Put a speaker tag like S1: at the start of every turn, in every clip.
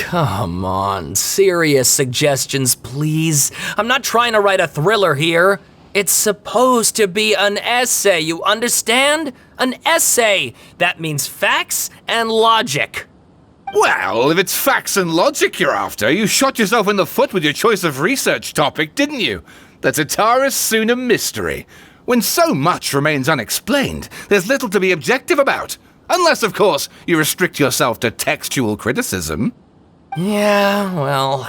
S1: come on, serious suggestions, please. I'm not trying to write a thriller here. It's supposed to be an essay, you understand? An essay. That means facts and logic.
S2: Well, if it's facts and logic you're after, you shot yourself in the foot with your choice of research topic, didn't you? The Titara Suna mystery. When so much remains unexplained, there's little to be objective about. Unless, of course, you restrict yourself to textual criticism.
S1: Yeah, well,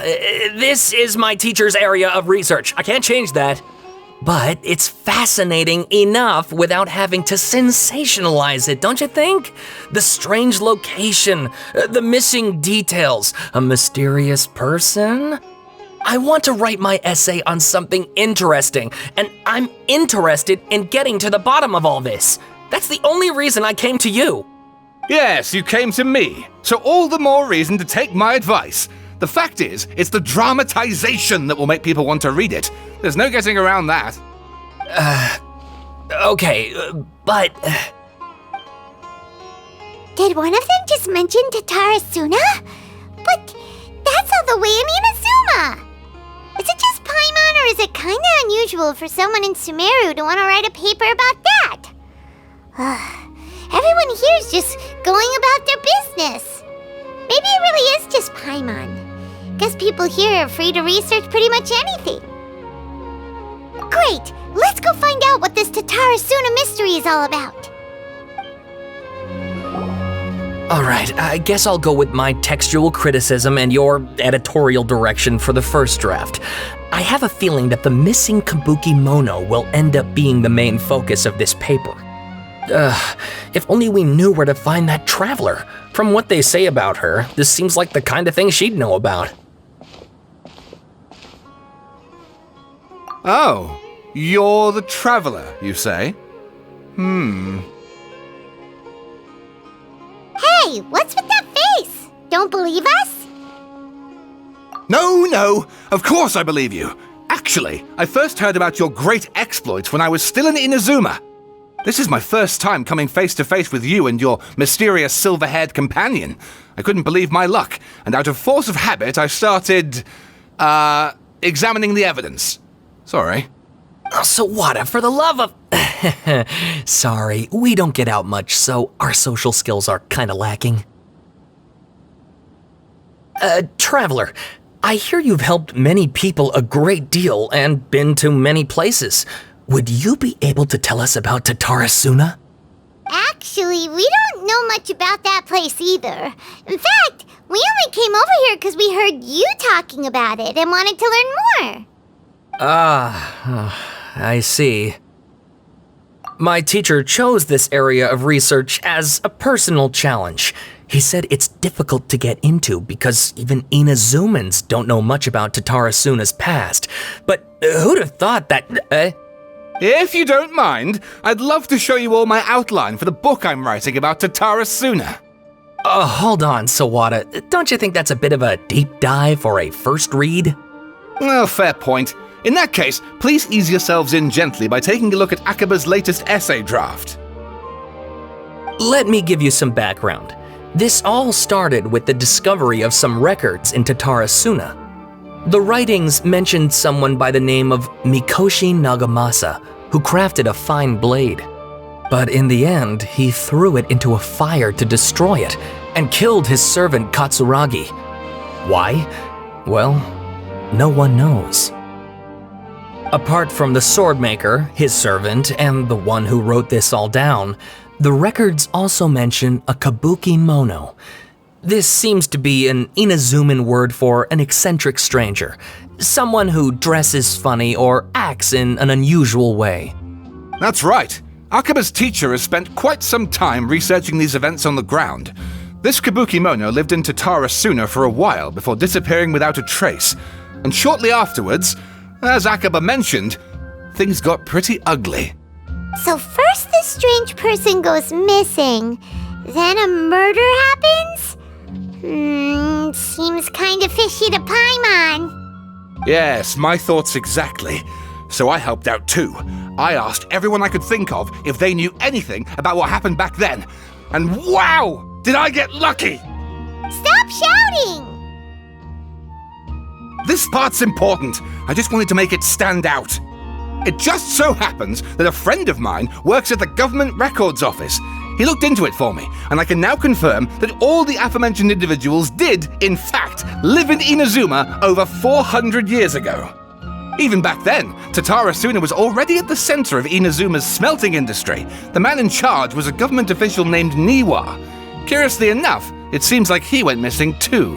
S1: this is my teacher's area of research. I can't change that. But it's fascinating enough without having to sensationalize it, don't you think? The strange location, the missing details, a mysterious person. I want to write my essay on something interesting, and I'm interested in getting to the bottom of all this. That's the only reason I came to you.
S2: Yes, you came to me, so all the more reason to take my advice. The fact is, it's the dramatization that will make people want to read it. There's no getting around that.
S1: Okay, but...
S3: Did one of them just mention Titara Suna? But that's all the way in Inazuma! Is it just Paimon, or is it kinda unusual for someone in Sumeru to want to write a paper about that? Everyone here is just going about their business. Maybe it really is just Paimon. Guess people here are free to research pretty much anything. Great! Let's go find out what this Titara Suna mystery is all about.
S1: Alright, I guess I'll go with my textual criticism and your editorial direction for the first draft. I have a feeling that the missing Kabuki Mono will end up being the main focus of this paper. If only we knew where to find that traveler. From what they say about her, this seems like the kind of thing she'd know about.
S2: Oh, you're the traveler, you say?
S3: Hey, what's with that face? Don't believe us?
S2: No, of course I believe you. Actually, I first heard about your great exploits when I was still in Inazuma. This is my first time coming face to face with you and your mysterious silver-haired companion. I couldn't believe my luck, and out of force of habit, I started, examining the evidence. Sorry.
S1: Oh, Sawada, for the love of... Sorry, we don't get out much, so our social skills are kinda lacking. Traveler, I hear you've helped many people a great deal and been to many places. Would you be able to tell us about Titara Suna?
S3: Actually, we don't know much about that place either. In fact, we only came over here because we heard you talking about it and wanted to learn more.
S1: I see. My teacher chose this area of research as a personal challenge. He said it's difficult to get into because even Inazumans don't know much about Titara Suna's past. But who'd have thought that...
S2: If you don't mind, I'd love to show you all my outline for the book I'm writing about Titara Suna.
S1: Hold on, Sawada. Don't you think that's a bit of a deep dive for a first read?
S2: Well, fair point. In that case, please ease yourselves in gently by taking a look at Akaba's latest essay draft.
S1: Let me give you some background. This all started with the discovery of some records in Titara Suna. The writings mentioned someone by the name of Mikoshi Nagamasa, who crafted a fine blade. But in the end, he threw it into a fire to destroy it, and killed his servant Katsuragi. Why? Well, no one knows. Apart from the swordmaker, his servant, and the one who wrote this all down, the records also mention a kabuki mono. This seems to be an Inazuman word for an eccentric stranger, someone who dresses funny or acts in an unusual way.
S2: That's right. Akaba's teacher has spent quite some time researching these events on the ground. This kabuki mono lived in Titara Suna for a while before disappearing without a trace, and shortly afterwards, as Akaba mentioned, things got pretty ugly.
S3: So first this strange person goes missing, then a murder happens? Seems kinda fishy to Paimon.
S2: Yes, my thoughts exactly. So I helped out too. I asked everyone I could think of if they knew anything about what happened back then. And wow! Did I get lucky!
S3: Stop shouting!
S2: This part's important. I just wanted to make it stand out. It just so happens that a friend of mine works at the Government Records Office. He looked into it for me, and I can now confirm that all the aforementioned individuals did, in fact, live in Inazuma over 400 years ago. Even back then, Tatara Suna was already at the center of Inazuma's smelting industry. The man in charge was a government official named Niwa. Curiously enough, it seems like he went missing too.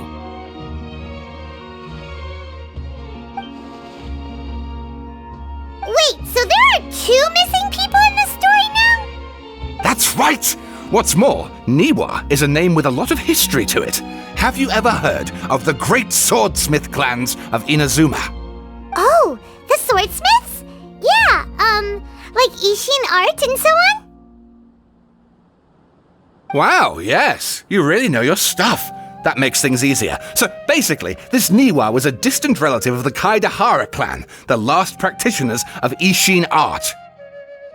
S3: Wait, so there are 2 missing people in the story now?
S2: That's right! What's more, Niwa is a name with a lot of history to it. Have you ever heard of the great swordsmith clans of Inazuma?
S3: Oh, the swordsmiths? Yeah, like Ishin art and so on?
S2: Wow, yes. You really know your stuff. That makes things easier. So basically, this Niwa was a distant relative of the Kaidahara clan, the last practitioners of Ishin art.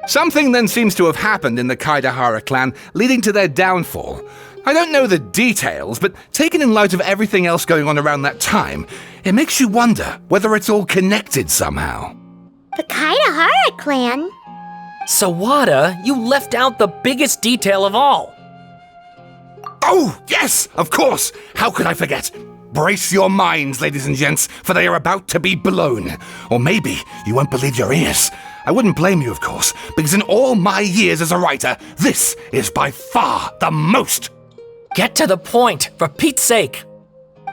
S2: Something then seems to have happened in the Kaidahara clan, leading to their downfall. I don't know the details, but taken in light of everything else going on around that time, it makes you wonder whether it's all connected somehow.
S3: The Kaidahara clan?
S1: Sawada, you left out the biggest detail of all.
S2: Oh, yes, of course. How could I forget? Brace your minds, ladies and gents, for they are about to be blown. Or maybe you won't believe your ears. I wouldn't blame you, of course, because in all my years as a writer, this is by far the most.
S1: Get to the point, for Pete's sake.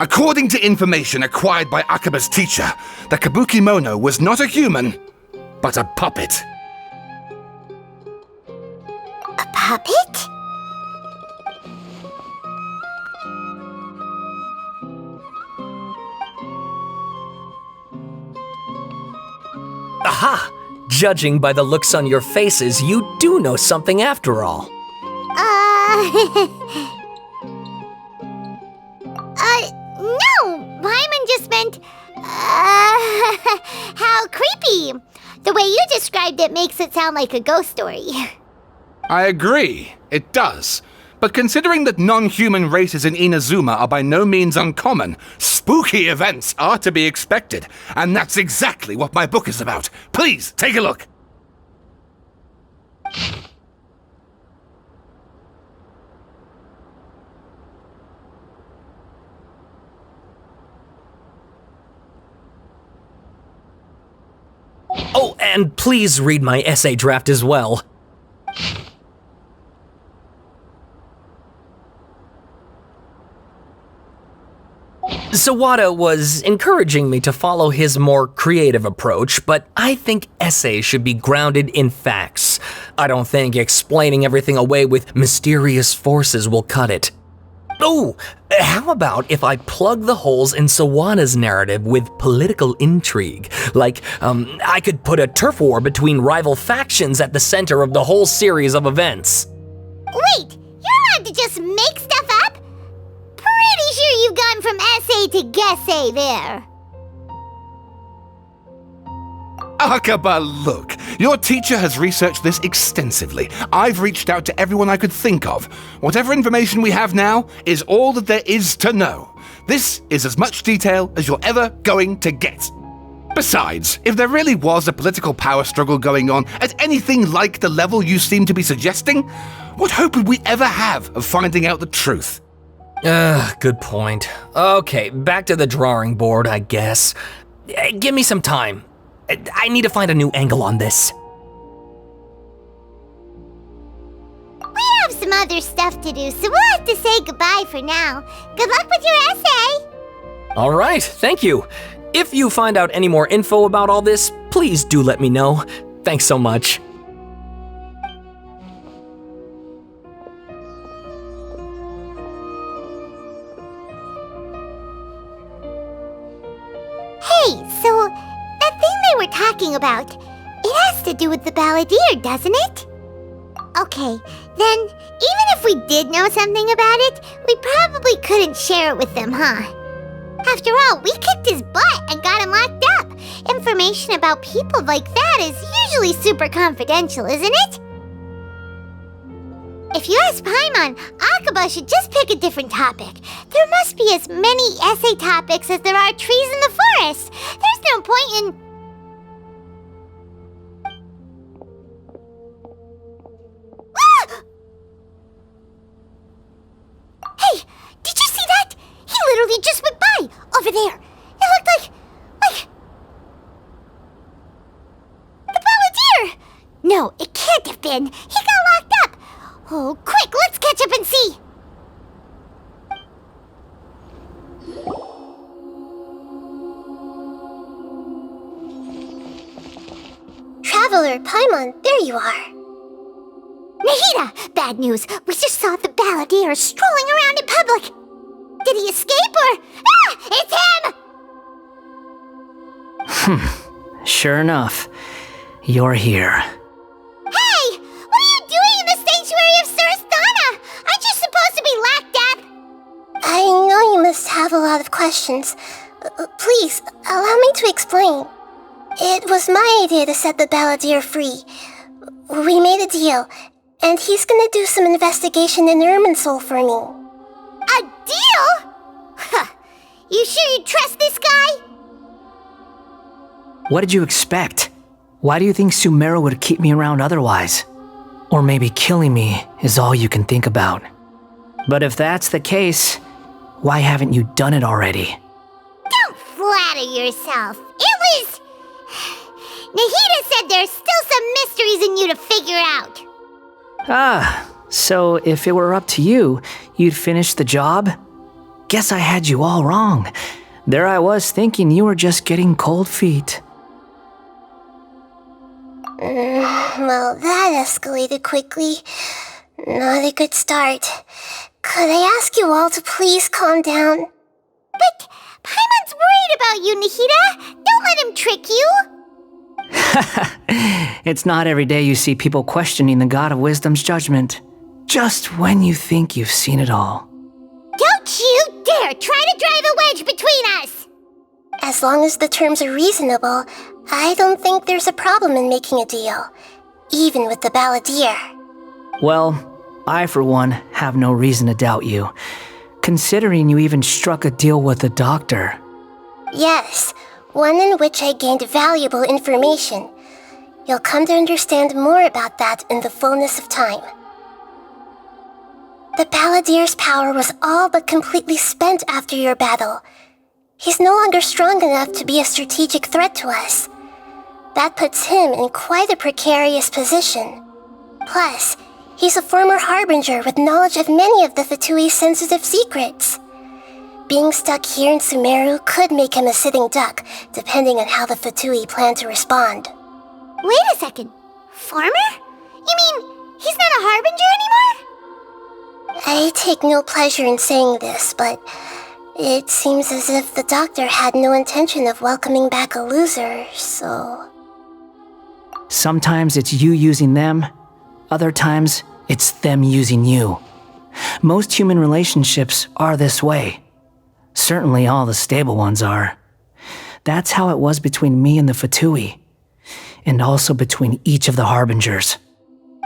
S2: According to information acquired by Akaba's teacher, the Kabukimono was not a human, but a puppet.
S3: A puppet?
S1: Aha! Judging by the looks on your faces, you do know something after all.
S3: No! Paimon just meant, how creepy. The way you described it makes it sound like a ghost story.
S2: I agree, it does. But considering that non-human races in Inazuma are by no means uncommon, spooky events are to be expected. And that's exactly what my book is about. Please, take a look.
S1: Oh, and please read my essay draft as well. Sawada was encouraging me to follow his more creative approach, but I think essays should be grounded in facts. I don't think explaining everything away with mysterious forces will cut it. Oh, how about if I plug the holes in Sawada's narrative with political intrigue? Like, I could put a turf war between rival factions at the center of the whole series of events.
S3: Wait, you're allowed to just make stuff up? Pretty sure you've gone from essay to guessay there.
S2: Akaba, look. Your teacher has researched this extensively. I've reached out to everyone I could think of. Whatever information we have now is all that there is to know. This is as much detail as you're ever going to get. Besides, if there really was a political power struggle going on at anything like the level you seem to be suggesting, what hope would we ever have of finding out the truth?
S1: Good point. Okay, back to the drawing board, I guess. Give me some time. I need to find a new angle on this.
S3: We have some other stuff to do, so we'll have to say goodbye for now. Good luck with your essay!
S1: All right, thank you. If you find out any more info about all this, please do let me know. Thanks so much.
S3: Hey, so that thing they were talking about, it has to do with the Balladeer, doesn't it? Okay, then even if we did know something about it, we probably couldn't share it with them, huh? After all, we kicked his butt and got him locked up. Information about people like that is usually super confidential, isn't it? If you ask Paimon, Akaba should just pick a different topic. There must be as many essay topics as there are trees in the forest. There's no point in... Ah! Hey, did you see that? He literally just went by, over there. It looked like... the Balladeer! No, it can't have been. He got locked up. Oh, quick, let's catch up and see! Traveler, Paimon, there you are. Nahida! Bad news. We just saw the Balladeer strolling around in public. Did he escape or... Ah! It's him!
S4: Sure enough, you're here.
S3: Hey! What are you doing in the sanctuary of Surasthana? Aren't you supposed to be locked up? I know you must have a lot of questions. Please, allow me to explain. It was my idea to set the Balladeer free. We made a deal, and he's gonna do some investigation in Irminsul for me. A deal? Huh. You sure you trust this guy?
S4: What did you expect? Why do you think Sumeru would keep me around otherwise? Or maybe killing me is all you can think about. But if that's the case, why haven't you done it already?
S3: Don't flatter yourself. It was... Nahida said there's still some mysteries in you to figure out.
S4: Ah, so if it were up to you, you'd finish the job? Guess I had you all wrong. There I was thinking you were just getting cold feet.
S3: Well, that escalated quickly. Not a good start. Could I ask you all to please calm down? But Paimon's worried about you, Nahida. Don't let him trick you.
S4: It's not every day you see people questioning the God of Wisdom's judgment. Just when you think you've seen it all.
S3: Don't you dare try to drive a wedge between us! As long as the terms are reasonable, I don't think there's a problem in making a deal. Even with the Balladeer.
S4: Well, I for one have no reason to doubt you, considering you even struck a deal with the doctor.
S3: Yes, one in which I gained valuable information. You'll come to understand more about that in the fullness of time. The Balladeer's power was all but completely spent after your battle. He's no longer strong enough to be a strategic threat to us. That puts him in quite a precarious position. Plus, he's a former harbinger with knowledge of many of the Fatui's sensitive secrets. Being stuck here in Sumeru could make him a sitting duck, depending on how the Fatui plan to respond. Wait a second. Farmer? You mean he's not a harbinger anymore? I take no pleasure in saying this, but it seems as if the doctor had no intention of welcoming back a loser, so...
S4: Sometimes it's you using them, other times it's them using you. Most human relationships are this way. Certainly all the stable ones are. That's how it was between me and the Fatui, and also between each of the harbingers.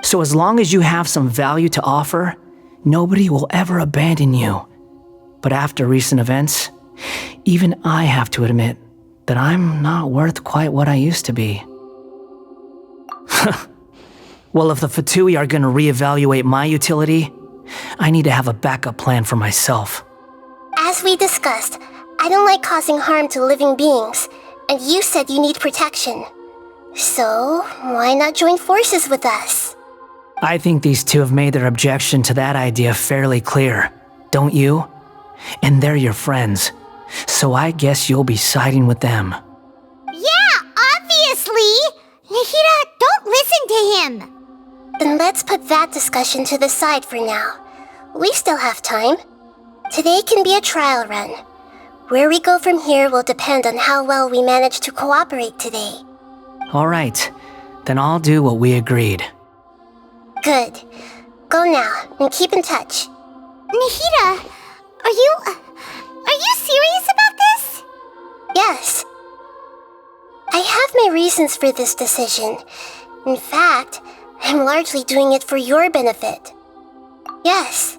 S4: So as long as you have some value to offer, nobody will ever abandon you. But after recent events, even I have to admit that I'm not worth quite what I used to be. Well, if the Fatui are going to reevaluate my utility, I need to have a backup plan for myself.
S3: As we discussed, I don't like causing harm to living beings, and you said you need protection. So, why not join forces with us?
S4: I think these two have made their objection to that idea fairly clear, don't you? And they're your friends, so I guess you'll be siding with them.
S3: Yeah, obviously! Nahida, don't listen to him! Then let's put that discussion to the side for now. We still have time. Today can be a trial run. Where we go from here will depend on how well we manage to cooperate today.
S4: All right, then I'll do what we agreed.
S3: Good. Go now, and keep in touch. Nahida, are you serious about this? Yes. I have my reasons for this decision. In fact, I'm largely doing it for your benefit.
S5: Yes.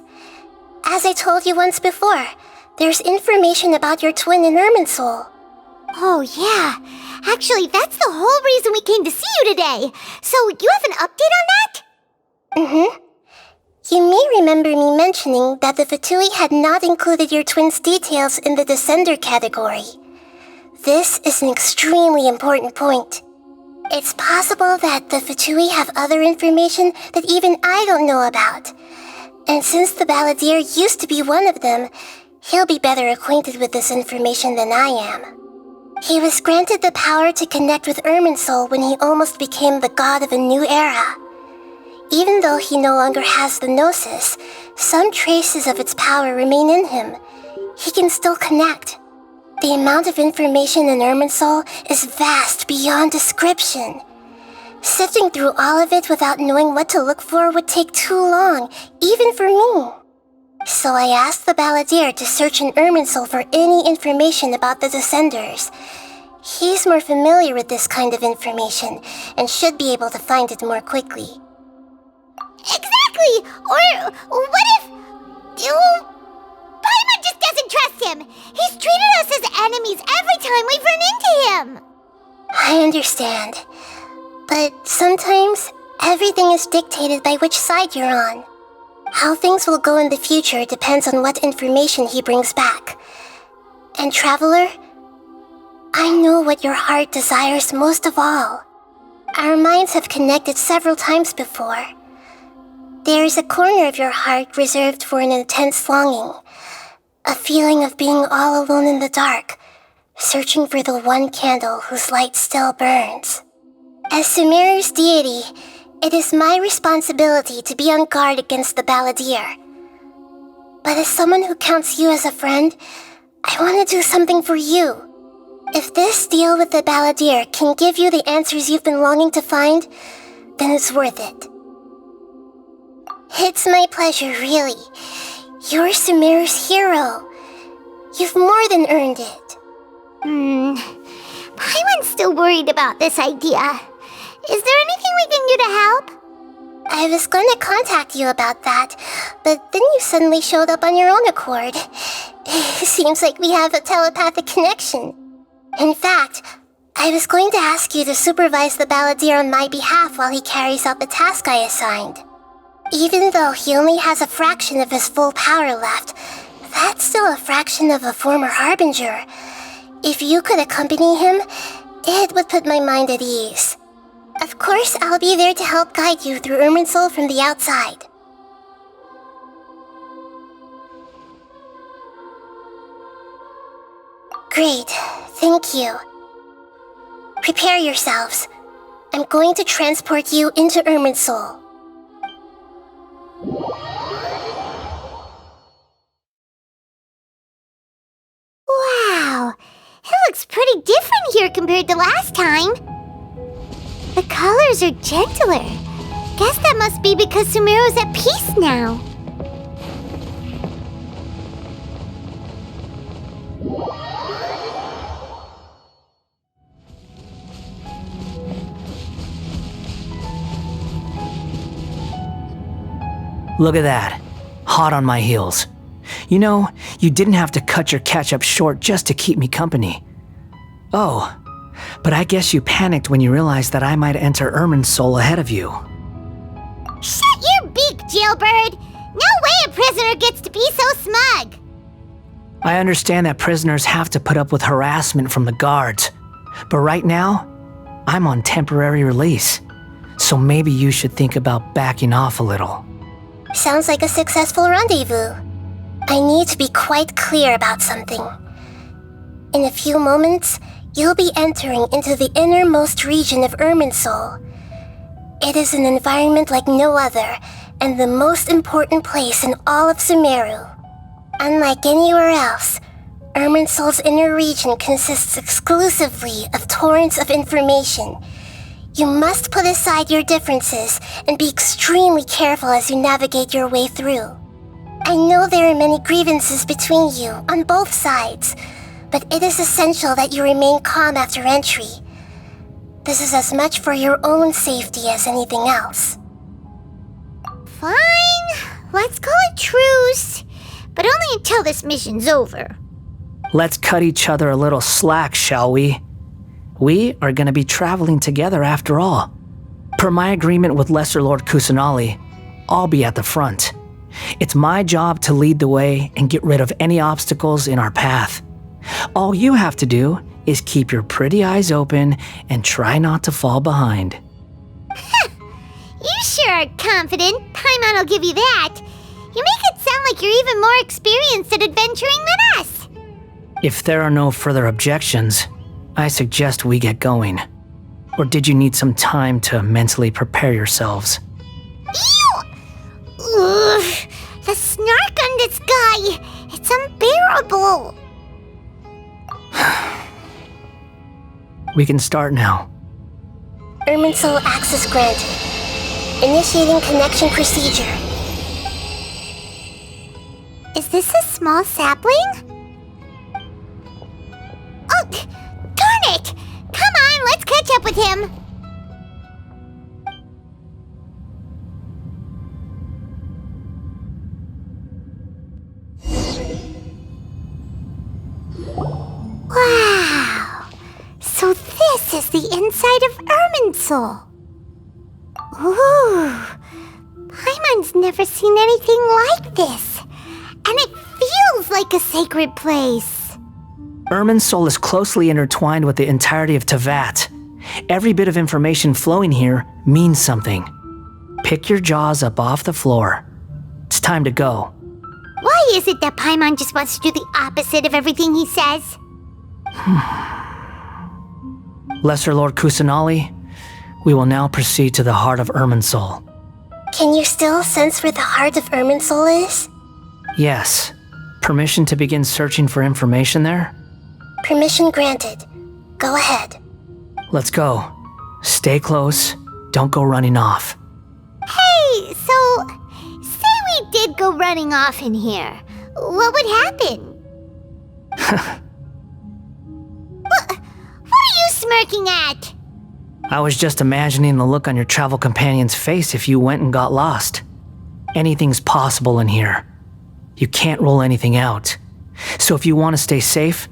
S5: As I told you once before, there's information about your twin in Irminsul.
S3: Oh, yeah. Actually, that's the whole reason we came to see you today. So, you have an update on that?
S5: Mm-hmm. You may remember me mentioning that the Fatui had not included your twin's details in the Descender category. This is an extremely important point. It's possible that the Fatui have other information that even I don't know about. And since the Balladeer used to be one of them, he'll be better acquainted with this information than I am. He was granted the power to connect with Irminsul when he almost became the god of a new era. Even though he no longer has the Gnosis, some traces of its power remain in him. He can still connect. The amount of information in Irminsul is vast beyond description. Sifting through all of it without knowing what to look for would take too long, even for me. So I asked the Balladeer to search in Irminsul for any information about the Descenders. He's more familiar with this kind of information and should be able to find it more quickly.
S3: Exactly! Or what if... Paimon just doesn't trust him! He's treated us as enemies every time we've run into him!
S5: I understand. But sometimes, everything is dictated by which side you're on. How things will go in the future depends on what information he brings back. And Traveler, I know what your heart desires most of all. Our minds have connected several times before. There is a corner of your heart reserved for an intense longing, a feeling of being all alone in the dark, searching for the one candle whose light still burns. As Sumeru's deity, it is my responsibility to be on guard against the Balladeer. But as someone who counts you as a friend, I want to do something for you. If this deal with the Balladeer can give you the answers you've been longing to find, then it's worth it. It's my pleasure, really. You're Sumeru's hero. You've more than earned it.
S3: Paimon's still worried about this idea. Is there anything we can do to help?
S5: I was going to contact you about that, but then you suddenly showed up on your own accord. Seems like we have a telepathic connection. In fact, I was going to ask you to supervise the Balladeer on my behalf while he carries out the task I assigned. Even though he only has a fraction of his full power left, that's still a fraction of a former Harbinger. If you could accompany him, it would put my mind at ease. Of course, I'll be there to help guide you through Irminsul from the outside. Great, thank you. Prepare yourselves. I'm going to transport you into Irminsul.
S3: Wow, it looks pretty different here compared to last time. The colors are gentler. Guess that must be because Sumeru's at peace now.
S4: Look at that. Hot on my heels. You know, you didn't have to cut your catch-up short just to keep me company. Oh, but I guess you panicked when you realized that I might enter Irminsul ahead of you.
S3: Shut your beak, jailbird! No way a prisoner gets to be so smug!
S4: I understand that prisoners have to put up with harassment from the guards, but right now, I'm on temporary release, so maybe you should think about backing off a little.
S5: Sounds like a successful rendezvous. I need to be quite clear about something. In a few moments, you'll be entering into the innermost region of Irminsul. It is an environment like no other, and the most important place in all of Sumeru. Unlike anywhere else, Irminsul's inner region consists exclusively of torrents of information. You must put aside your differences and be extremely careful as you navigate your way through. I know there are many grievances between you on both sides, but it is essential that you remain calm after entry. This is as much for your own safety as anything else.
S3: Fine. let's call it truce, but only until this mission's over.
S4: Let's cut each other a little slack, shall we? We are going to be traveling together after all. Per my agreement with Lesser Lord Kusanali, I'll be at the front. It's my job to lead the way and get rid of any obstacles in our path. All you have to do is keep your pretty eyes open and try not to fall behind.
S3: You sure are confident. Paimon will give you that. You make it sound like you're even more experienced at adventuring than us.
S4: If there are no further objections, I suggest we get going. Or did you need some time to mentally prepare yourselves?
S3: Ew! Ugh, the snark on this guy, it's unbearable.
S4: We can start now.
S5: Irminsul access granted. Initiating connection procedure.
S3: Is this a small sapling? Oh, darn it! Come on, let's catch up with him. Wow! So this is the inside of Irminsul. Ooh! Paimon's never seen anything like this. And it feels like a sacred place.
S4: Irminsul is closely intertwined with the entirety of Teyvat. Every bit of information flowing here means something. Pick your jaws up off the floor. It's time to go.
S3: Why is it that Paimon just wants to do the opposite of everything he says?
S4: Lesser Lord Kusanali, we will now proceed to the heart of Irminsul.
S5: Can you still sense where the heart of Irminsul is?
S4: Yes. Permission to begin searching for information there?
S5: Permission granted. Go ahead.
S4: Let's go. Stay close. Don't go running off.
S3: Hey, so, say we did go running off in here. What would happen? What are you smirking at?
S4: I was just imagining the look on your travel companion's face if you went and got lost. Anything's possible in here. You can't rule anything out. So if you want to stay safe,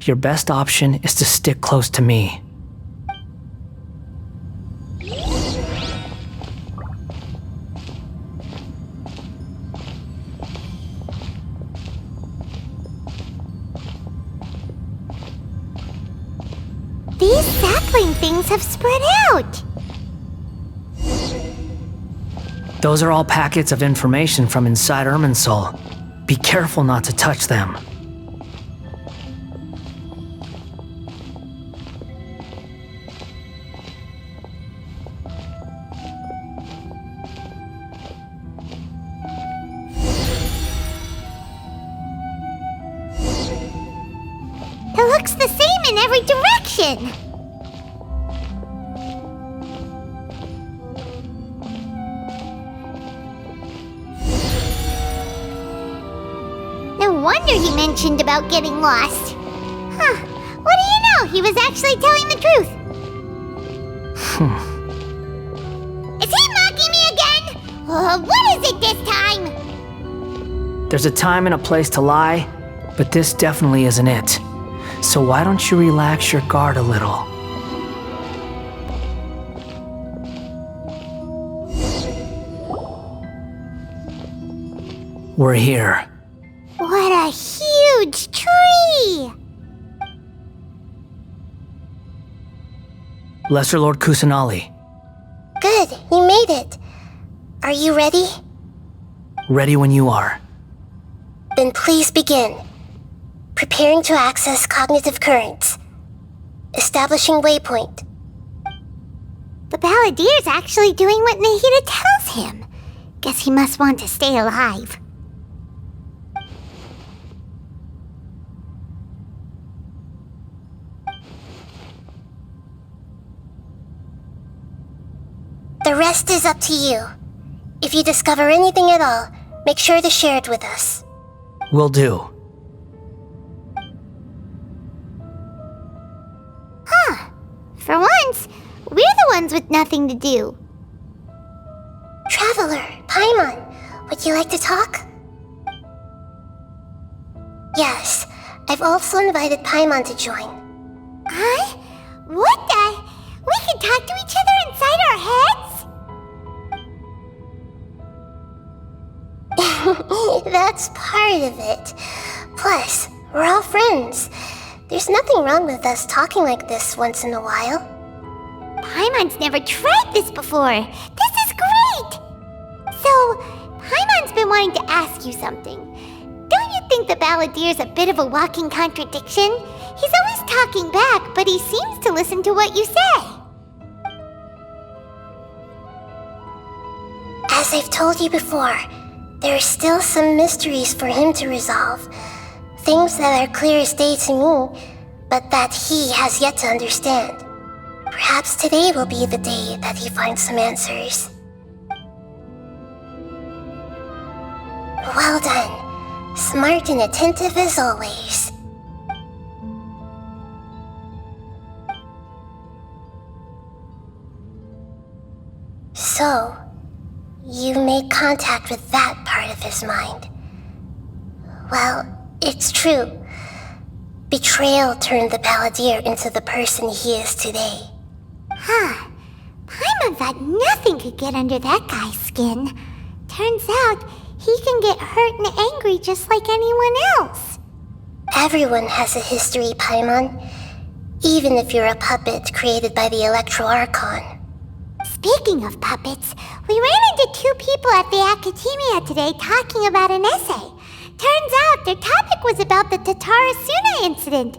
S4: your best option is to stick close to me.
S3: These sapling things have spread out.
S4: Those are all packets of information from inside Irminsul. Be careful not to touch them.
S3: It looks the same in every direction. No wonder he mentioned about getting lost. Huh. What do you know? He was actually telling the truth. Is he mocking me again? What is it this time?
S4: There's a time and a place to lie, but this definitely isn't it. So why don't you relax your guard a little? We're here.
S3: What a huge tree!
S4: Lesser Lord Kusanali.
S5: Good, you made it. Are you ready?
S4: Ready when you are.
S5: Then please begin. Preparing to access cognitive currents. Establishing waypoint.
S3: The Balladeer's actually doing what Nahida tells him. Guess he must want to stay alive.
S5: The rest is up to you. If you discover anything at all, make sure to share it with us.
S4: Will do.
S3: For once, we're the ones with nothing to do.
S5: Traveler, Paimon, Would you like to talk? Yes, I've also invited Paimon to join.
S3: Huh? What the? We can talk to each other inside our heads?
S5: That's part of it. Plus, we're all friends. There's nothing wrong with us talking like this once in a while.
S3: Paimon's never tried this before. This is great! So, Paimon's been wanting to ask you something. Don't you think the Balladeer's a bit of a walking contradiction? He's always talking back, but he seems to listen to what you say.
S5: As I've told you before, there are still some mysteries for him to resolve. Things that are clear as day to me, but that he has yet to understand. Perhaps today will be the day that he finds some answers. Well done. Smart and attentive as always. So, you made contact with that part of his mind. Well, it's true. Betrayal turned the Balladeer into the person he is today.
S3: Huh. Paimon thought nothing could get under that guy's skin. Turns out, he can get hurt and angry just like anyone else.
S5: Everyone has a history, Paimon. Even if you're a puppet created by the Archon.
S3: Speaking of puppets, we ran into two people at the Academia today talking about an essay. Turns out their topic was about the Tatarasuna incident.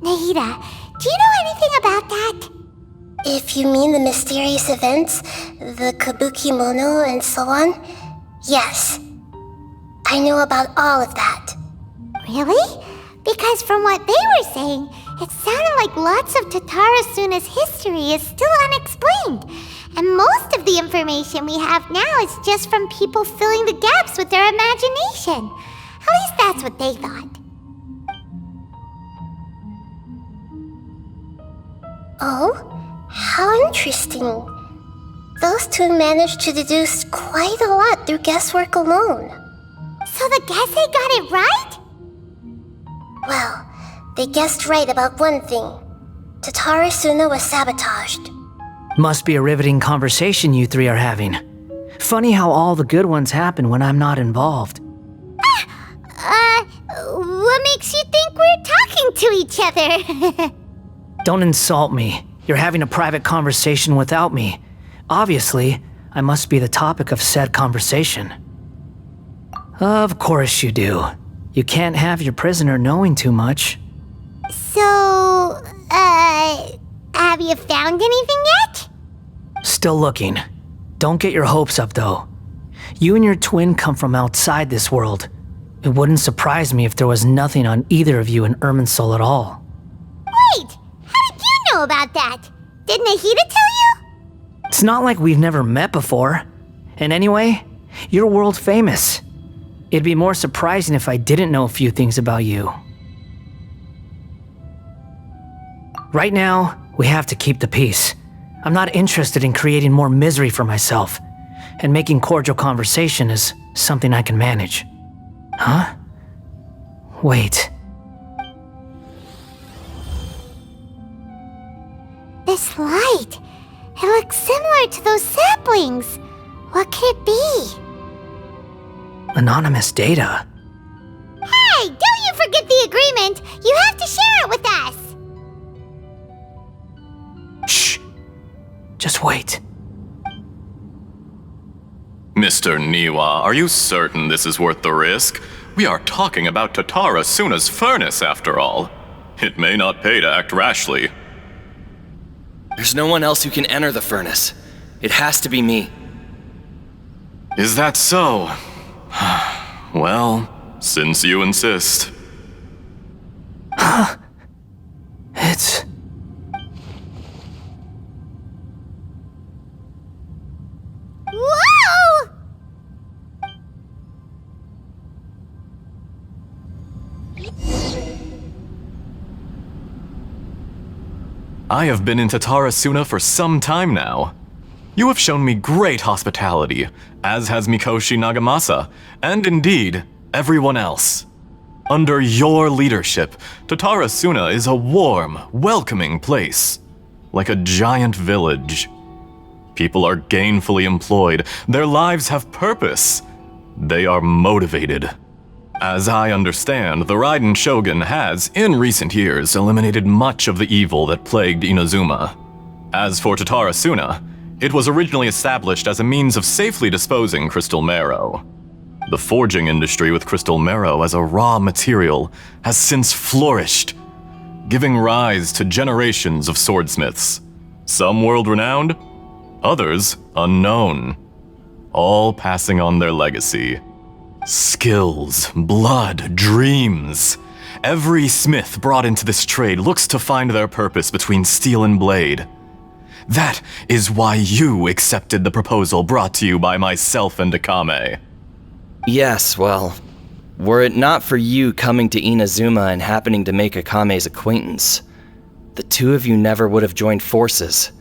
S3: Nahida, do you know anything about that?
S5: If you mean the mysterious events, the kabuki mono and so on, yes. I know about all of that.
S3: Really? Because from what they were saying, it sounded like lots of Tatarasuna's history is still unexplained. And most of the information we have now is just from people filling the gaps with their imagination. At least that's what they thought.
S5: Oh? How interesting. Those two managed to deduce quite a lot through guesswork alone.
S3: So the Gesse got it right?
S5: Well, they guessed right about one thing. Tatarasuna was sabotaged.
S4: Must be a riveting conversation you three are having. Funny how all the good ones happen when I'm not involved.
S3: What makes you think we're talking to each other?
S4: Don't insult me. You're having a private conversation without me. Obviously, I must be the topic of said conversation. Of course you do. You can't have your prisoner knowing too much.
S3: So, have you found anything yet?
S4: Still looking. Don't get your hopes up, though. You and your twin come from outside this world. It wouldn't surprise me if there was nothing on either of you in Irminsul at all.
S3: Wait! How did you know about that? Did Nahida tell you?
S4: It's not like we've never met before. And anyway, you're world famous. It'd be more surprising if I didn't know a few things about you. Right now, we have to keep the peace. I'm not interested in creating more misery for myself, and making cordial conversation is something I can manage. Huh? Wait.
S3: This light. It looks similar to those saplings. What could it be?
S4: Anonymous data.
S3: Hey, don't you forget the agreement! You have to share it with us!
S4: Shh. Just wait.
S6: Mr. Niwa, are you certain this is worth the risk? We are talking about Tatarasuna's furnace, after all. It may not pay to act rashly.
S7: There's no one else who can enter the furnace. It has to be me.
S6: Is that so? Well, since you insist.
S4: It's...
S3: Whoa!
S6: I have been in Tatarasuna for some time now. You have shown me great hospitality, as has Mikoshi Nagamasa, and indeed, everyone else. Under your leadership, Tatarasuna is a warm, welcoming place, like a giant village. People are gainfully employed, their lives have purpose. They are motivated. As I understand, the Raiden Shogun has, in recent years, eliminated much of the evil that plagued Inazuma. As for Tatarasuna, it was originally established as a means of safely disposing crystal marrow. The forging industry with crystal marrow as a raw material has since flourished, giving rise to generations of swordsmiths, some world-renowned, others unknown, all passing on their legacy. Skills, blood, dreams. Every smith brought into this trade looks to find their purpose between steel and blade. That is why you accepted the proposal brought to you by myself and Akame.
S7: Yes, well, were it not for you coming to Inazuma and happening to make Akame's acquaintance, the two of you never would have joined forces.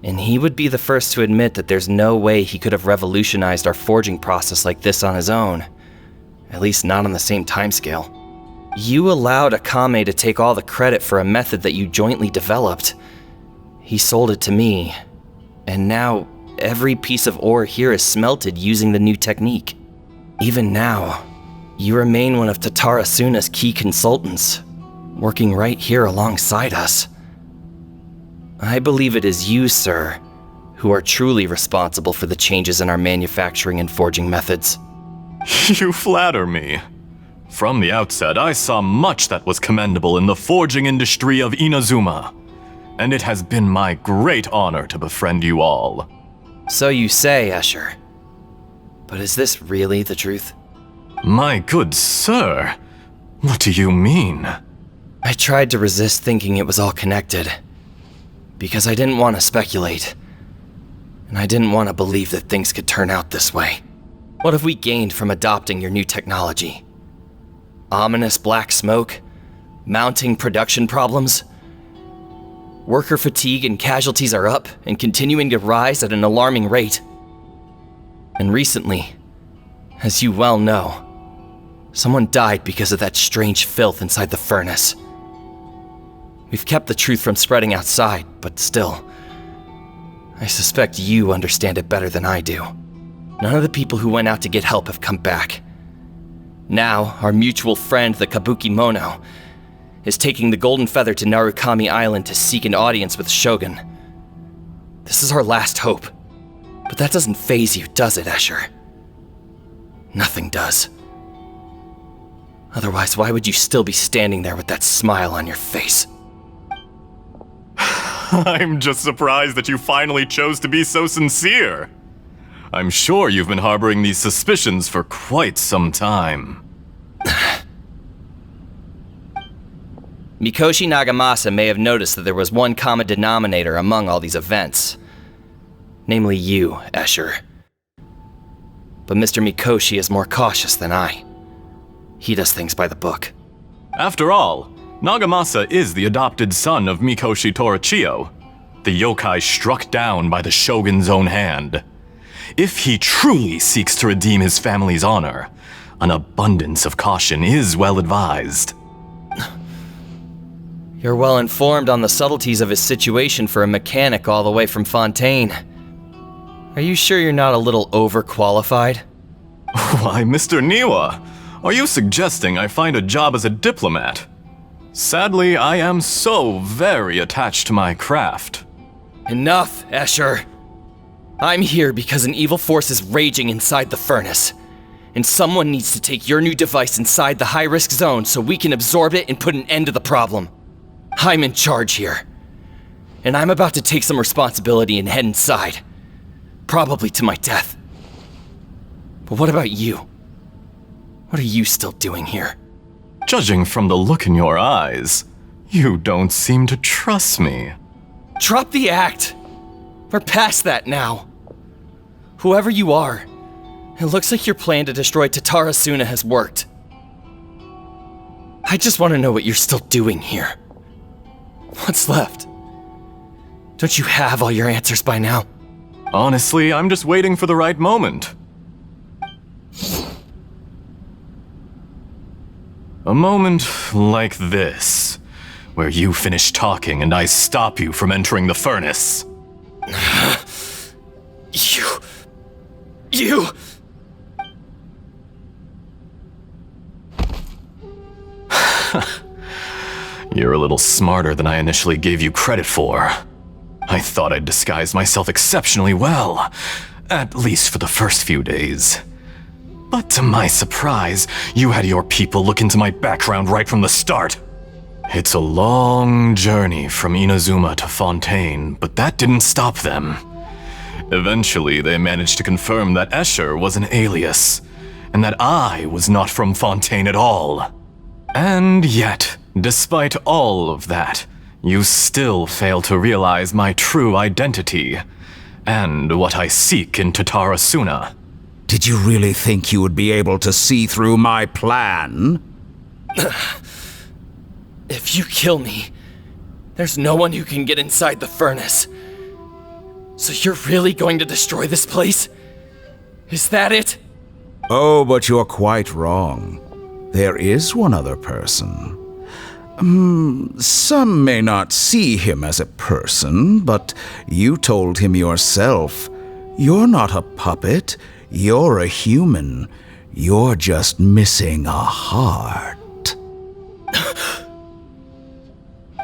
S7: And he would be the first to admit that there's no way he could have revolutionized our forging process like this on his own. At least not on the same timescale. You allowed Akame to take all the credit for a method that you jointly developed. He sold it to me, and now every piece of ore here is smelted using the new technique. Even now, you remain one of Tatarasuna's key consultants, working right here alongside us. I believe it is you, sir, who are truly responsible for the changes in our manufacturing and forging methods.
S6: You flatter me. From the outset, I saw much that was commendable in the forging industry of Inazuma, and it has been my great honor to befriend you all.
S7: So you say, Escher. But is this really the truth?
S6: My good sir, what do you mean?
S7: I tried to resist thinking it was all connected, because I didn't want to speculate, and I didn't want to believe that things could turn out this way. What have we gained from adopting your new technology? Ominous black smoke? Mounting production problems? Worker fatigue and casualties are up and continuing to rise at an alarming rate. And recently, as you well know, someone died because of that strange filth inside the furnace. We've kept the truth from spreading outside, but still, I suspect you understand it better than I do. None of the people who went out to get help have come back. Now, our mutual friend, the Kabuki Mono, is taking the Golden Feather to Narukami Island to seek an audience with Shogun. This is our last hope. But that doesn't faze you, does it, Escher? Nothing does. Otherwise, why would you still be standing there with that smile on your face?
S6: I'm just surprised that you finally chose to be so sincere. I'm sure you've been harboring these suspicions for quite some time.
S7: Mikoshi Nagamasa may have noticed that there was one common denominator among all these events. Namely you, Escher. But Mr. Mikoshi is more cautious than I. He does things by the book.
S6: After all, Nagamasa is the adopted son of Mikoshi Torachiyo, the yokai struck down by the Shogun's own hand. If he truly seeks to redeem his family's honor, an abundance of caution is well advised.
S7: You're well informed on the subtleties of his situation for a mechanic all the way from Fontaine. Are you sure you're not a little overqualified?
S6: Why, Mr. Niwa, are you suggesting I find a job as a diplomat? Sadly, I am so very attached to my craft.
S7: Enough, Escher. I'm here because an evil force is raging inside the furnace, and someone needs to take your new device inside the high-risk zone so we can absorb it and put an end to the problem. I'm in charge here, and I'm about to take some responsibility and head inside, probably to my death. But what about you? What are you still doing here?
S6: Judging from the look in your eyes, you don't seem to trust me.
S7: Drop the act! We're past that now. Whoever you are, it looks like your plan to destroy Tatarasuna has worked. I just want to know what you're still doing here. What's left? Don't you have all your answers by now?
S6: Honestly, I'm just waiting for the right moment. A moment like this, where you finish talking and I stop you from entering the furnace.
S7: You...
S6: You're a little smarter than I initially gave you credit for. I thought I'd disguised myself exceptionally well, at least for the first few days. But to my surprise, you had your people look into my background right from the start. It's a long journey from Inazuma to Fontaine, but that didn't stop them. Eventually, they managed to confirm that Escher was an alias, and that I was not from Fontaine at all. And yet, despite all of that, you still fail to realize my true identity, and what I seek in Tatarasuna.
S8: Did you really think you would be able to see through my plan?
S7: If you kill me, there's no one who can get inside the furnace. So you're really going to destroy this place? Is that it?
S8: Oh, but you're quite wrong. There is one other person. Some may not see him as a person, but you told him yourself. You're not a puppet. You're a human. You're just missing a heart.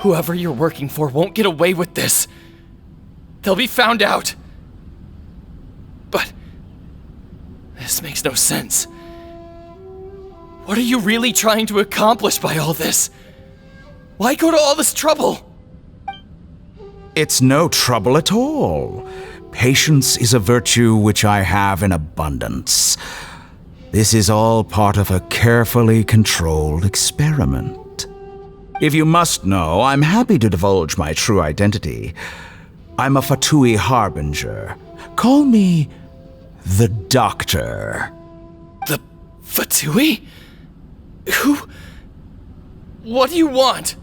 S7: Whoever you're working for won't get away with this. They'll be found out. But this makes no sense. What are you really trying to accomplish by all this? Why go to all this trouble?
S8: It's no trouble at all. Patience is a virtue which I have in abundance. This is all part of a carefully controlled experiment. If you must know, I'm happy to divulge my true identity. I'm a Fatui harbinger. Call me the Doctor.
S7: The Fatui? Who? What do you want?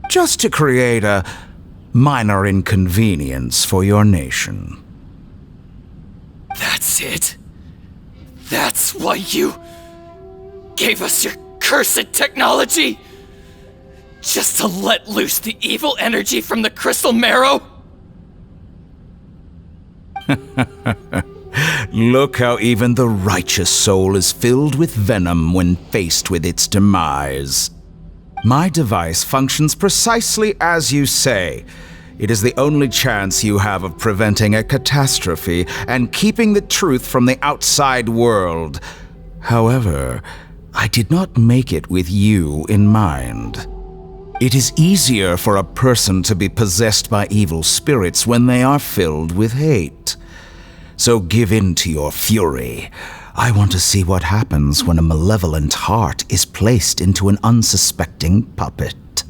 S8: Just to create a minor inconvenience for your nation.
S7: That's it? That's why you gave us your cursed technology? Just to let loose the evil energy from the crystal marrow?
S8: Look how even the righteous soul is filled with venom when faced with its demise. My device functions precisely as you say. It is the only chance you have of preventing a catastrophe and keeping the truth from the outside world. However, I did not make it with you in mind. It is easier for a person to be possessed by evil spirits when they are filled with hate. So give in to your fury. I want to see what happens when a malevolent heart is placed into an unsuspecting puppet.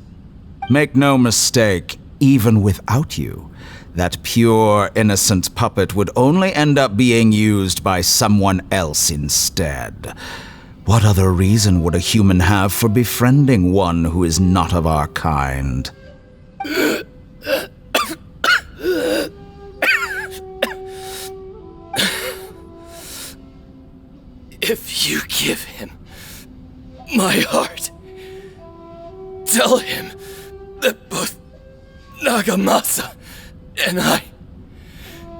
S8: Make no mistake, even without you, that pure, innocent puppet would only end up being used by someone else instead. What other reason would a human have for befriending one who is not of our kind?
S7: If you give him my heart, tell him that both Nagamasa and I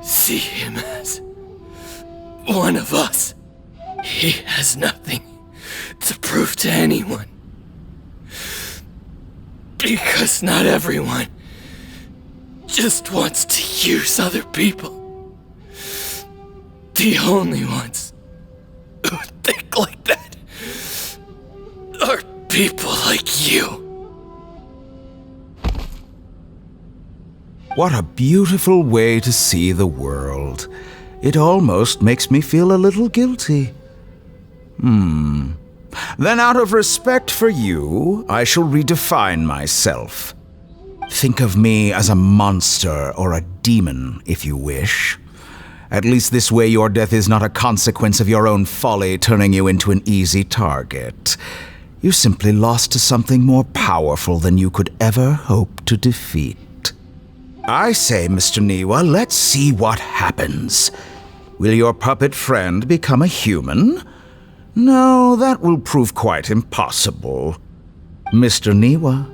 S7: see him as one of us. He has nothing to prove to anyone. Because not everyone just wants to use other people. The only ones who think like that are people like you.
S8: What a beautiful way to see the world. It almost makes me feel a little guilty. Then out of respect for you, I shall redefine myself. Think of me as a monster or a demon, if you wish. At least this way your death is not a consequence of your own folly turning you into an easy target. You simply lost to something more powerful than you could ever hope to defeat. I say, Mr. Niwa, let's see what happens. Will your puppet friend become a human? No, that will prove quite impossible. Mr. Niwa?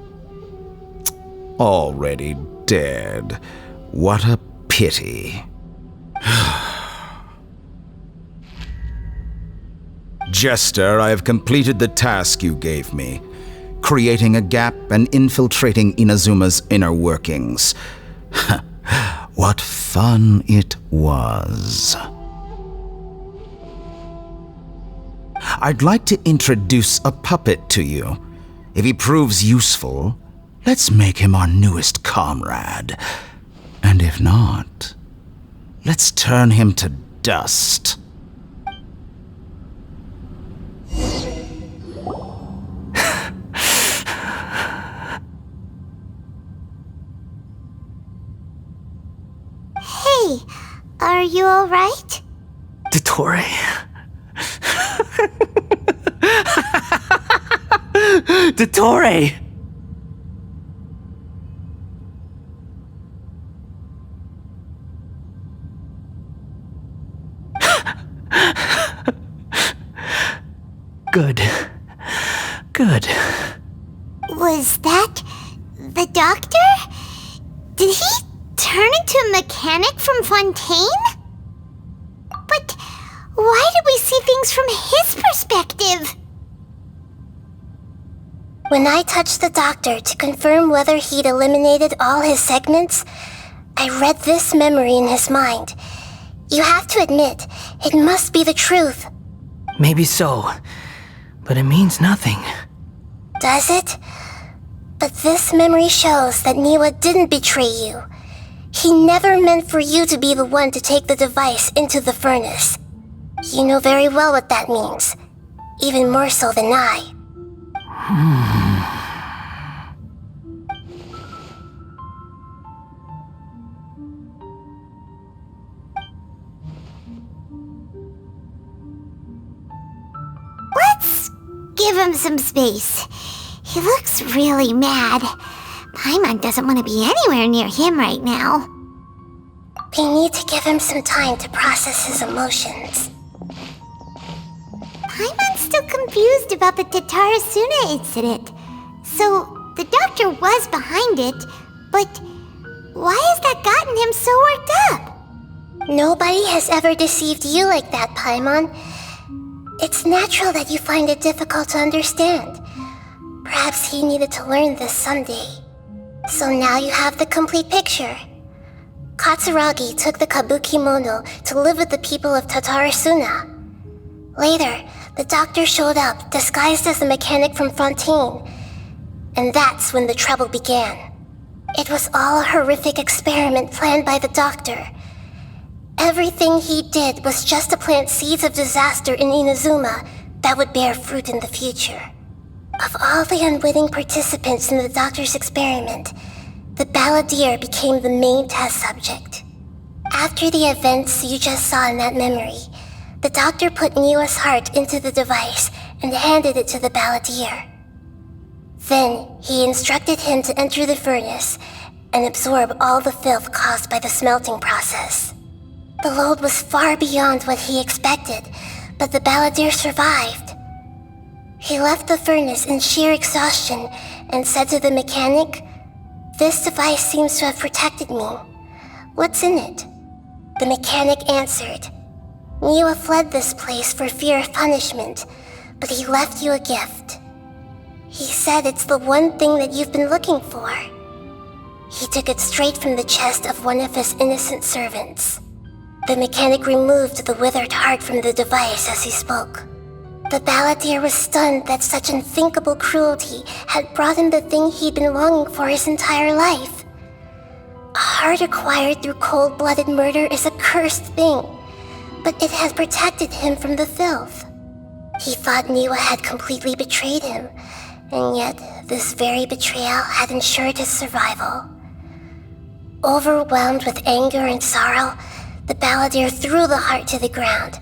S8: Already dead. What a pity. Jester, I have completed the task you gave me, creating a gap and infiltrating Inazuma's inner workings. What fun it was. I'd like to introduce a puppet to you. If he proves useful, let's make him our newest comrade. And if not, let's turn him to dust.
S3: Hey, are you alright?
S4: Dottore. Dottore! Good. Good.
S3: Was that the doctor? Did he turn into a mechanic from Fontaine? But why did we see things from his perspective?
S5: When I touched the doctor to confirm whether he'd eliminated all his segments, I read this memory in his mind. You have to admit, it must be the truth.
S4: Maybe so, but it means nothing.
S5: Does it? But this memory shows that Niwa didn't betray you. He never meant for you to be the one to take the device into the furnace. You know very well what that means, even more so than I.
S3: Let's give him some space. He looks really mad. Paimon doesn't want to be anywhere near him right now.
S5: We need to give him some time to process his emotions.
S3: Paimon's still confused about the Tatarasuna incident. So, the doctor was behind it, but why has that gotten him so worked up?
S5: Nobody has ever deceived you like that, Paimon. It's natural that you find it difficult to understand. Perhaps he needed to learn this someday. So now you have the complete picture. Katsuragi took the kabuki mono to live with the people of Tatarasuna. Later, the doctor showed up, disguised as a mechanic from Fontaine. And that's when the trouble began. It was all a horrific experiment planned by the doctor. Everything he did was just to plant seeds of disaster in Inazuma that would bear fruit in the future. Of all the unwitting participants in the doctor's experiment, the Balladeer became the main test subject. After the events you just saw in that memory, the doctor put Niwa's heart into the device and handed it to the Balladeer. Then, he instructed him to enter the furnace and absorb all the filth caused by the smelting process. The load was far beyond what he expected, but the Balladeer survived. He left the furnace in sheer exhaustion and said to the mechanic, "This device seems to have protected me. What's in it?" The mechanic answered, "Niwa fled this place for fear of punishment, but he left you a gift. He said it's the one thing that you've been looking for." He took it straight from the chest of one of his innocent servants. The mechanic removed the withered heart from the device as he spoke. The Balladeer was stunned that such unthinkable cruelty had brought him the thing he'd been longing for his entire life. A heart acquired through cold-blooded murder is a cursed thing, but it had protected him from the filth. He thought Niwa had completely betrayed him, and yet this very betrayal had ensured his survival. Overwhelmed with anger and sorrow, the Balladeer threw the heart to the ground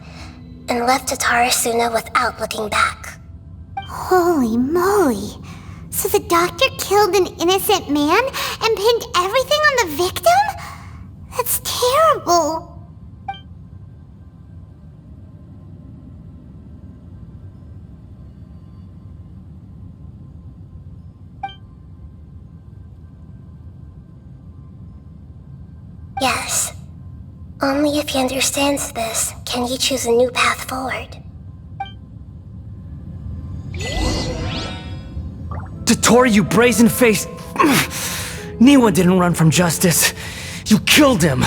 S5: and left Tatarasuna without looking back.
S3: Holy moly! So the doctor killed an innocent man and pinned everything on the victim? That's terrible.
S5: Yes. Only if he understands this can he choose a new path forward.
S4: Tori, you brazen-faced... Niwa didn't run from justice. You killed him.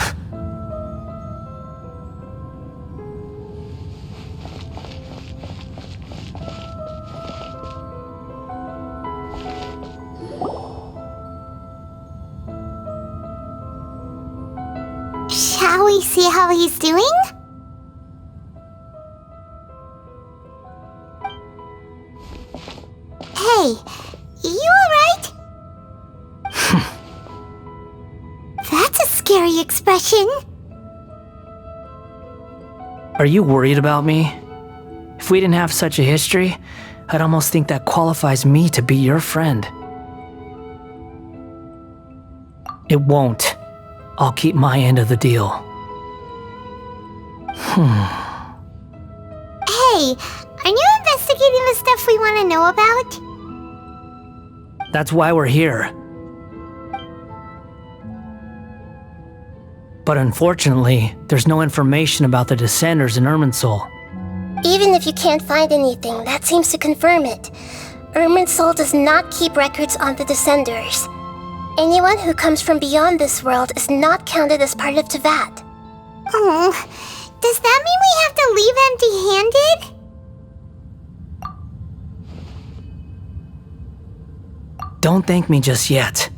S3: Shall we see how he's doing? Hey, you alright? That's a scary expression.
S4: Are you worried about me? If we didn't have such a history, I'd almost think that qualifies me to be your friend. It won't. I'll keep my end of the deal.
S3: Hey, are you investigating the stuff we want to know about?
S4: That's why we're here. But unfortunately, there's no information about the Descenders in Irminsul.
S5: Even if you can't find anything, that seems to confirm it. Irminsul does not keep records on the Descenders. Anyone who comes from beyond this world is not counted as part of Tevat.
S3: Oh, does that mean we have to leave empty-handed?
S4: Don't thank me just yet.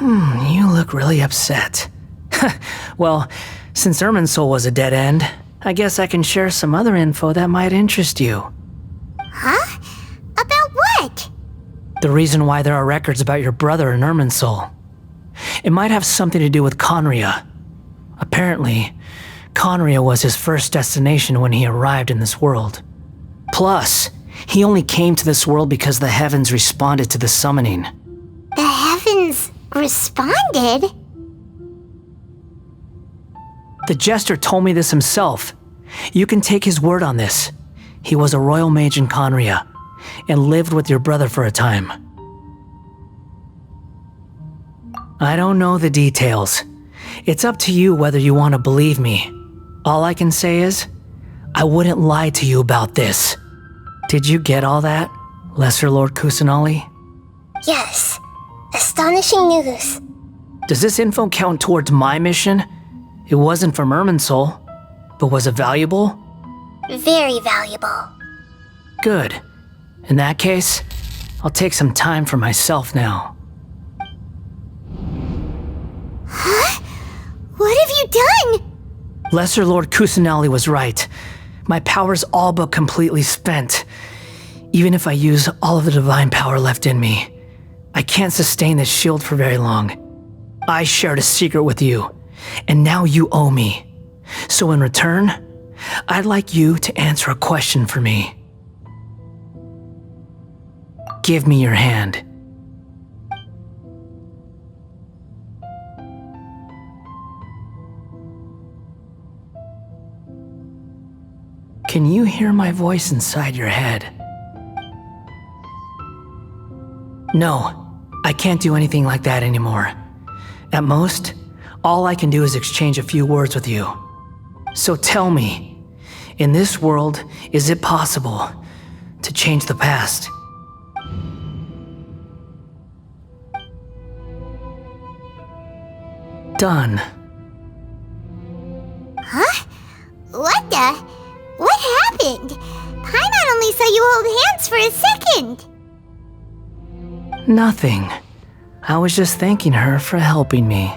S4: You look really upset. Well, since Irminsul was a dead end, I guess I can share some other info that might interest you.
S3: Huh? About what?
S4: The reason why there are records about your brother in Irminsul. It might have something to do with Conria. Apparently, Conria was his first destination when he arrived in this world. Plus, he only came to this world because the heavens responded to the summoning.
S3: The heavens responded?
S4: The Jester told me this himself. You can take his word on this. He was a royal mage in Conria, and lived with your brother for a time. I don't know the details. It's up to you whether you want to believe me. All I can say is, I wouldn't lie to you about this. Did you get all that, Lesser Lord Kusanali?
S5: Yes. Astonishing news.
S4: Does this info count towards my mission? It wasn't from Irminsul, but was it valuable?
S5: Very valuable.
S4: Good. In that case, I'll take some time for myself now.
S3: Huh? What have you done?
S4: Lesser Lord Kusanali was right. My power's all but completely spent. Even if I use all of the divine power left in me, I can't sustain this shield for very long. I shared a secret with you, and now you owe me. So in return, I'd like you to answer a question for me. Give me your hand. Can you hear my voice inside your head? No, I can't do anything like that anymore. At most, all I can do is exchange a few words with you. So tell me, in this world, is it possible to change the past? Done.
S3: Huh? What the? What happened? Paimon only saw you hold hands for a second.
S4: Nothing. I was just thanking her for helping me.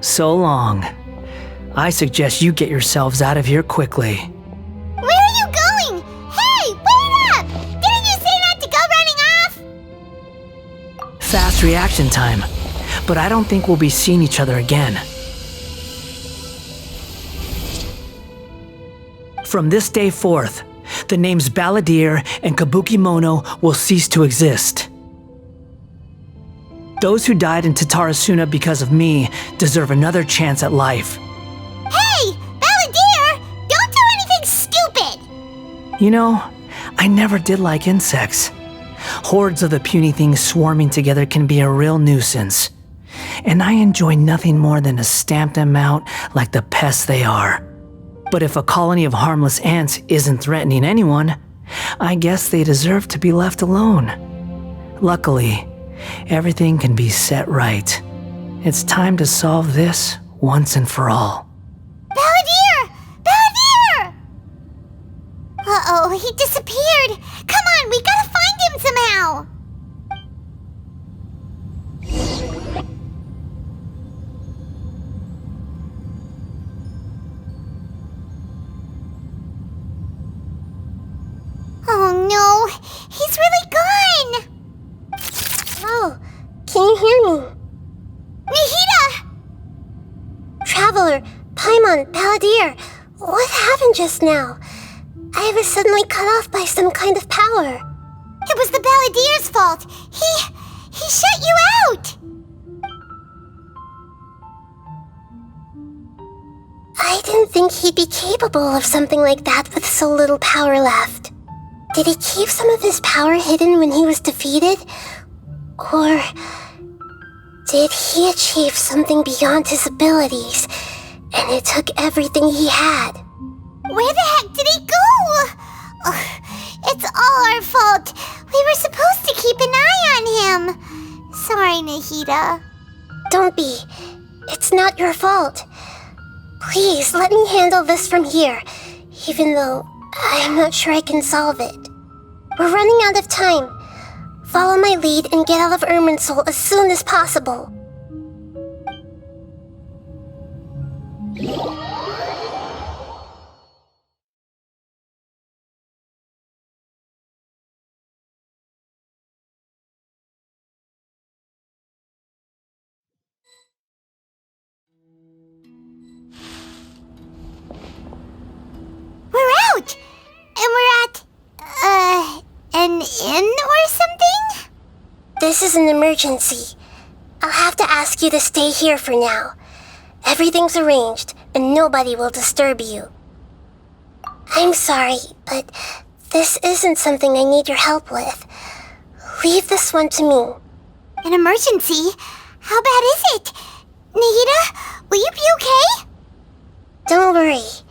S4: So long. I suggest you get yourselves out of here quickly.
S3: Where are you going? Hey, wait up! Didn't you say not to go running off?
S4: Fast reaction time. But I don't think we'll be seeing each other again. From this day forth, the names Balladeer and Kabukimono will cease to exist. Those who died in Tatarasuna because of me deserve another chance at life.
S3: Hey, Balladeer! Don't do anything stupid!
S4: You know, I never did like insects. Hordes of the puny things swarming together can be a real nuisance. And I enjoy nothing more than to stamp them out like the pests they are. But if a colony of harmless ants isn't threatening anyone, I guess they deserve to be left alone. Luckily, everything can be set right. It's time to solve this once and for all.
S3: Balladeer! Balladeer! Uh-oh, he disappeared. Come on, we gotta find him somehow. Oh no, he's really gone!
S5: Oh, can you hear me?
S3: Nahida!
S5: Traveler, Paimon, Balladeer, what happened just now? I was suddenly cut off by some kind of power.
S3: It was the Balladeer's fault. He shut you out!
S5: I didn't think he'd be capable of something like that with so little power left. Did he keep some of his power hidden when he was defeated? Or did he achieve something beyond his abilities, and it took everything he had?
S3: Where the heck did he go? Ugh, it's all our fault. We were supposed to keep an eye on him. Sorry, Nahida.
S5: Don't be. It's not your fault. Please, let me handle this from here, even though I'm not sure I can solve it. We're running out of time. Follow my lead and get out of Irminsul as soon as possible.
S3: We're out! And we're at, an inn or something?
S5: This is an emergency. I'll have to ask you to stay here for now. Everything's arranged, and nobody will disturb you. I'm sorry, but this isn't something I need your help with. Leave this one to me.
S3: An emergency? How bad is it? Nahida, will you be okay?
S5: Don't worry.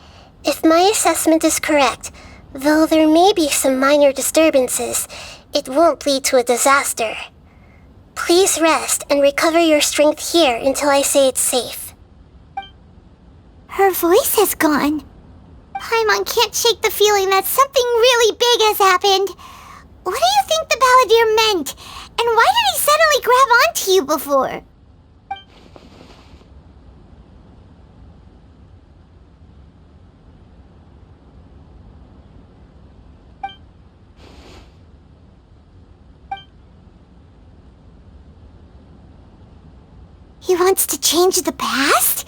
S5: If my assessment is correct, though there may be some minor disturbances, it won't lead to a disaster. Please rest and recover your strength here until I say it's safe.
S3: Her voice has gone. Paimon can't shake the feeling that something really big has happened. What do you think the Balladeer meant? And why did he suddenly grab onto you before? He wants to change the past?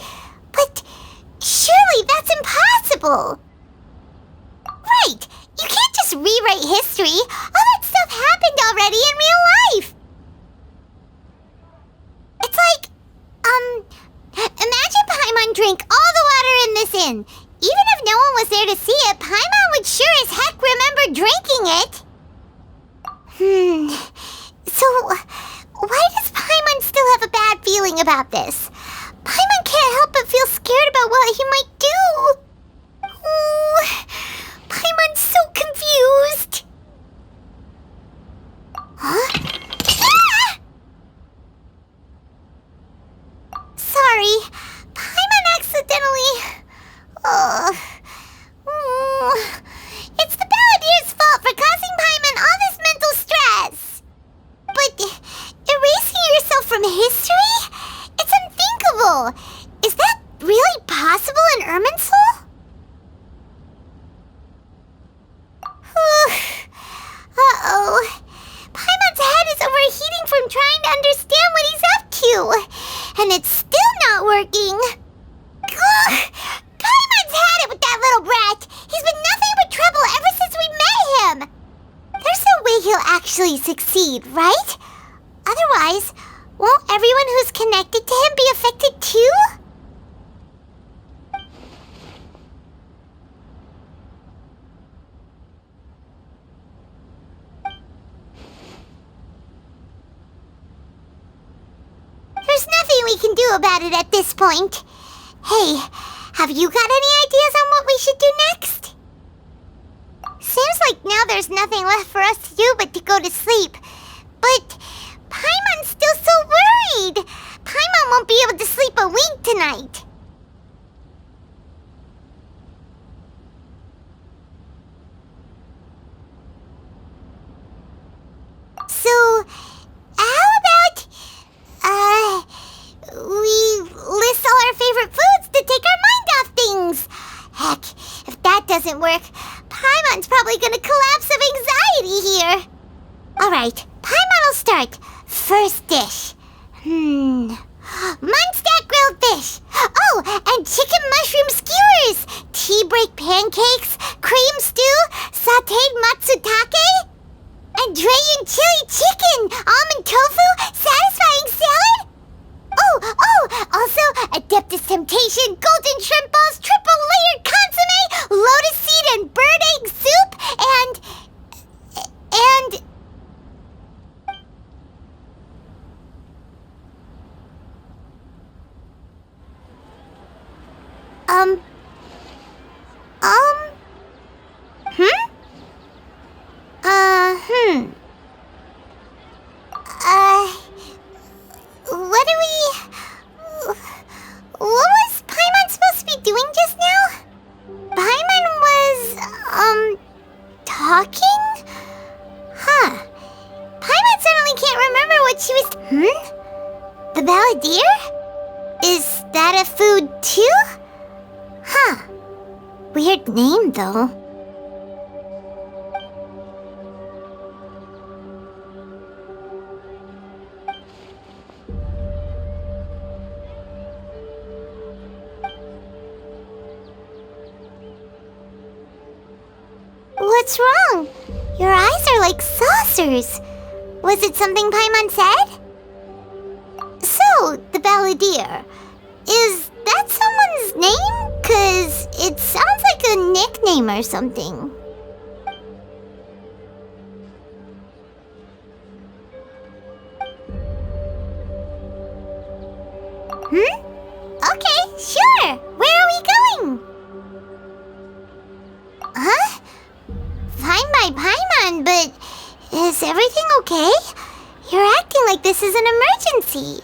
S3: But surely that's impossible! Right! You can't just rewrite history! All that stuff happened already in real life! It's like, imagine Paimon drank all the water in this inn. Even if no one was there to see it, Paimon would sure as heck remember drinking it! So, why does Paimon still have a bad feeling about this? Paimon can't help but feel scared about what he might do. Ooh, Paimon's so confused. Huh? Ah! Sorry, Paimon accidentally... It's the Balladeer's fault for causing Paimon all this mental stress. But erasing yourself from history? It's unthinkable. Is that really possible in Irminsul? Uh-oh. Paimon's head is overheating from trying to understand what he's up to. And it's still not working. Ugh. Paimon's had it with that little brat. He's been worried, right? Otherwise, won't everyone who's connected to him be affected too? There's nothing we can do about it at this point. Hey, have you got any ideas on what we should do next? Seems like now there's nothing left for us to do but to go to sleep. But Paimon's still so worried. Paimon won't be able to sleep a wink tonight. So, how about, we list all our favorite foods to take our mind off things? Heck, if that doesn't work, Paimon's probably gonna collapse of anxiety here. Alright, Paimon will start. First dish. Munstack grilled fish. Oh, and chicken mushroom skewers. Tea break pancakes, cream stew, sauteed matsutake, and Dragon chili chicken, almond tofu, satisfying salad. Also, Adeptus Temptation, golden shrimp balls, triple layered consomme, lotus seed and bird egg soup, and... What was Paimon supposed to be doing just now? Paimon was, talking? Huh. Paimon suddenly can't remember what she was... The Balladeer? Is that a food too? Huh. Weird name, though. What's wrong? Your eyes are like saucers. Was it something Paimon said? So, the Balladeer. Is that someone's name? 'Cause it sounds like a nickname or something. Okay, sure. Where are we going? Huh? Fine by Paimon, but is everything okay? You're acting like this is an emergency.